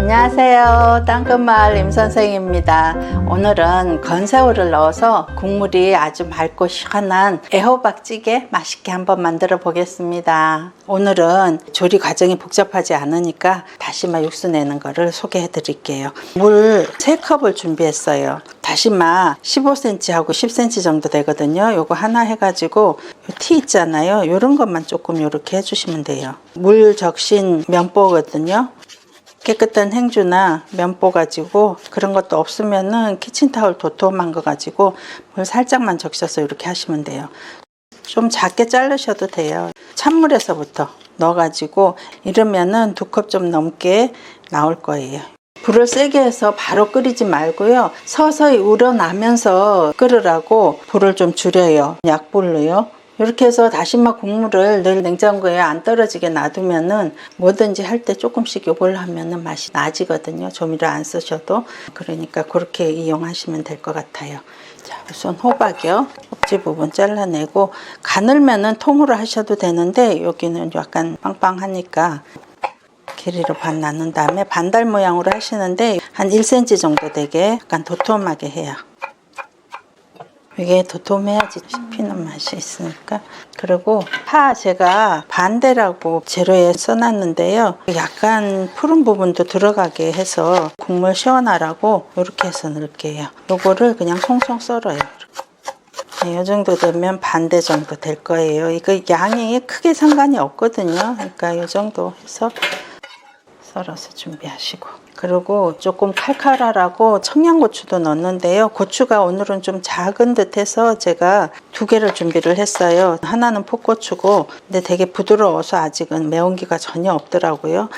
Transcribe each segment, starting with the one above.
안녕하세요. 땅끝마을 임선생입니다. 오늘은 건새우를 넣어서 국물이 아주 맑고 시원한 애호박찌개 맛있게 한번 만들어 보겠습니다. 오늘은 조리 과정이 복잡하지 않으니까 다시마 육수 내는 거를 소개해 드릴게요. 물 3컵을 준비했어요. 다시마 15cm 하고 10cm 정도 되거든요. 요거 하나 해가지고 티 있잖아요. 요런 것만 조금 요렇게 해주시면 돼요. 물 적신 면보거든요. 깨끗한 행주나 면보 가지고, 그런 것도 없으면은 키친타올 도톰한 거 가지고 물 살짝만 적셔서 이렇게 하시면 돼요. 좀 작게 자르셔도 돼요. 찬물에서부터 넣어가지고 이러면은 2컵 좀 넘게 나올 거예요. 불을 세게 해서 바로 끓이지 말고요. 서서히 우러나면서 끓으라고 불을 좀 줄여요. 약불로요. 이렇게 해서 다시마 국물을 늘 냉장고에 안 떨어지게 놔두면은 뭐든지 할 때 조금씩 요걸 하면은 맛이 나지거든요. 조미료 안 쓰셔도. 그러니까 그렇게 이용하시면 될 것 같아요. 자, 우선 호박이요. 꼭지 부분 잘라내고, 가늘면은 통으로 하셔도 되는데 여기는 약간 빵빵하니까 길이로 반 나눈 다음에 반달 모양으로 하시는데 한 1cm 정도 되게 약간 도톰하게 해요. 이게 도톰해야지 씹히는 맛이 있으니까. 그리고 파 제가 반대라고 재료에 써놨는데요. 약간 푸른 부분도 들어가게 해서 국물 시원하라고 이렇게 해서 넣을게요. 요거를 그냥 송송 썰어요. 네, 이 정도 되면 반대 정도 될 거예요. 이거 양이 크게 상관이 없거든요. 그러니까 이 정도 해서 썰어서 준비하시고, 그리고 조금 칼칼하라고 청양고추도 넣었는데요. 고추가 오늘은 좀 작은 듯해서 제가 2개를 준비를 했어요. 하나는 풋고추고, 근데 되게 부드러워서 아직은 매운기가 전혀 없더라고요.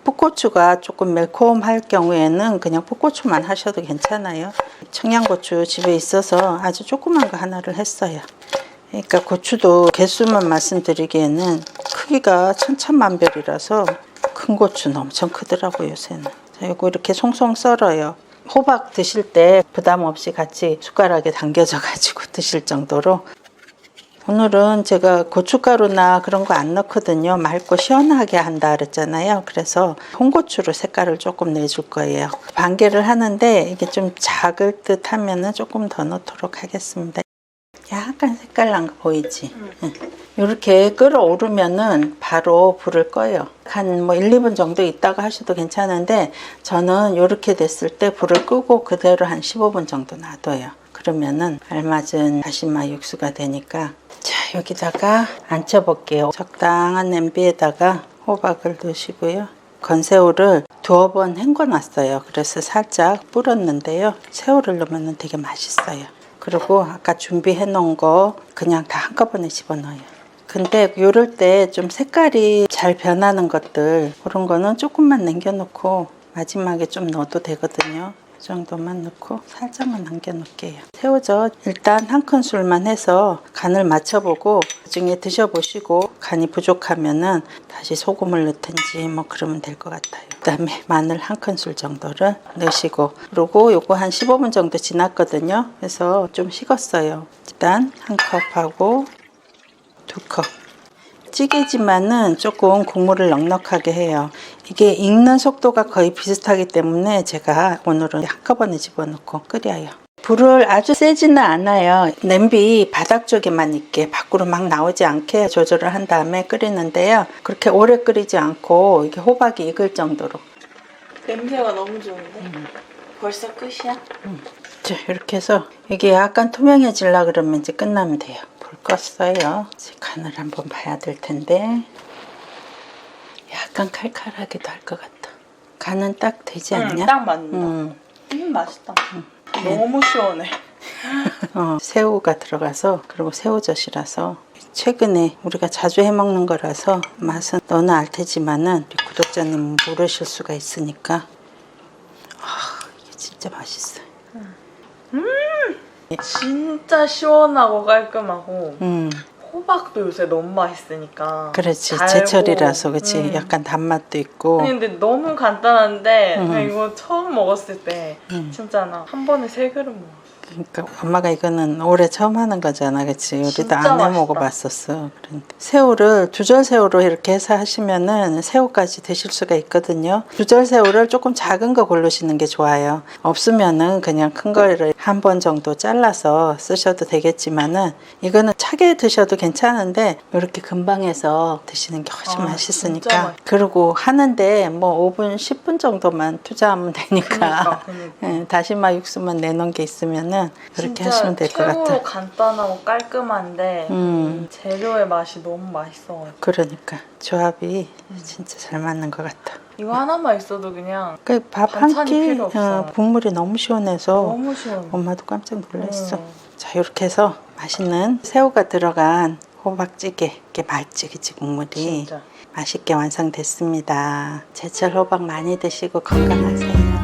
풋고추가 조금 매콤할 경우에는 그냥 풋고추만 하셔도 괜찮아요. 청양고추 집에 있어서 아주 조그만 거 하나를 했어요. 그러니까 고추도 개수만 말씀드리기에는 크기가 천차만별이라서 큰 고추는 엄청 크더라고요, 요새는. 자, 요거 이렇게 송송 썰어요. 호박 드실 때 부담 없이 같이 숟가락에 당겨져 가지고 드실 정도로. 오늘은 제가 고춧가루나 그런 거 안 넣거든요. 맑고 시원하게 한다 그랬잖아요. 그래서 홍고추로 색깔을 조금 내줄 거예요. 반개를 하는데 이게 좀 작을 듯 하면은 조금 더 넣도록 하겠습니다. 약간 색깔 난 거 보이지? 응. 이렇게 끓어오르면은 바로 불을 꺼요. 한 1, 2분 정도 있다가 하셔도 괜찮은데, 저는 이렇게 됐을 때 불을 끄고 그대로 한 15분 정도 놔둬요. 그러면은 알맞은 다시마 육수가 되니까. 자, 여기다가 앉혀 볼게요. 적당한 냄비에다가 호박을 넣으시고요. 건새우를 2번 헹궈 놨어요. 그래서 살짝 불었는데요. 새우를 넣으면 되게 맛있어요. 그리고 아까 준비해 놓은 거 그냥 다 한꺼번에 집어넣어요. 근데 이럴 때 좀 색깔이 잘 변하는 것들, 그런 거는 조금만 남겨놓고 마지막에 좀 넣어도 되거든요. 이 정도만 넣고 살짝만 남겨놓을게요. 새우젓 일단 1큰술만 해서 간을 맞춰보고 나중에 드셔보시고 간이 부족하면은 다시 소금을 넣든지 뭐 그러면 될 것 같아요. 그 다음에 마늘 1큰술 정도를 넣으시고, 그리고 요거 한 15분 정도 지났거든요. 그래서 좀 식었어요. 일단 1컵하고 2컵. 찌개지만은 조금 국물을 넉넉하게 해요. 이게 익는 속도가 거의 비슷하기 때문에 제가 오늘은 한꺼번에 집어넣고 끓여요. 불을 아주 세지는 않아요. 냄비 바닥 쪽에만 있게, 밖으로 막 나오지 않게 조절을 한 다음에 끓이는데요. 그렇게 오래 끓이지 않고 이게 호박이 익을 정도로. 냄새가 너무 좋은데? 벌써 끝이야? 자, 이렇게 해서 이게 약간 투명해지려 그러면 이제 끝나면 돼요. 불 껐어요. 이제 간을 한번 봐야 될 텐데 약간 칼칼하기도 할 것 같다. 간은 딱 되지 않냐? 딱 맞는다. 맛있다. 너무 시원해. 새우가 들어가서, 그리고 새우젓이라서 최근에 우리가 자주 해먹는 거라서 맛은 너는 알 테지만은 우리 구독자님 모르실 수가 있으니까. 이게 진짜 맛있어요. 진짜 시원하고 깔끔하고 호박도 요새 너무 맛있으니까. 그렇지, 달고. 제철이라서 그렇지. 약간 단맛도 있고. 아니, 근데 너무 간단한데 그냥 이거 처음 먹었을 때 진짜 나 한 번에 3그릇 먹었어. 그러니까 엄마가 이거는 올해 처음 하는 거잖아, 그치? 우리도 진짜 안 해 맛있다. 먹어봤었어. 그러니까 새우를 두절새우로 이렇게 해서 하시면은 새우까지 드실 수가 있거든요. 두절새우를 조금 작은 거 고르시는 게 좋아요. 없으면은 그냥 큰 거를 한 번 정도 잘라서 쓰셔도 되겠지만은 이거는 차게 드셔도 괜찮은데 이렇게 금방 해서 드시는 게 훨씬 진짜 맛있으니까. 맛있다. 그리고 하는데 뭐 5분, 10분 정도만 투자하면 되니까. 그러니까. 예, 다시마 육수만 내놓은 게 있으면은 그렇게 진짜 하시면 될 것 같아. 최고로 간단하고 깔끔한데 재료의 맛이 너무 맛있어. 그러니까 조합이 진짜 잘 맞는 것 같아. 이거 하나만 있어도 그냥 그 밥 한 반찬이 끼 필요 없어. 국물이 너무 시원해서 너무 시원해. 엄마도 깜짝 놀랐어. 음. 자, 이렇게 해서 맛있는 새우가 들어간 호박찌개, 이렇게 말찌개지 국물이 진짜. 맛있게 완성됐습니다. 제철 호박 많이 드시고 건강하세요.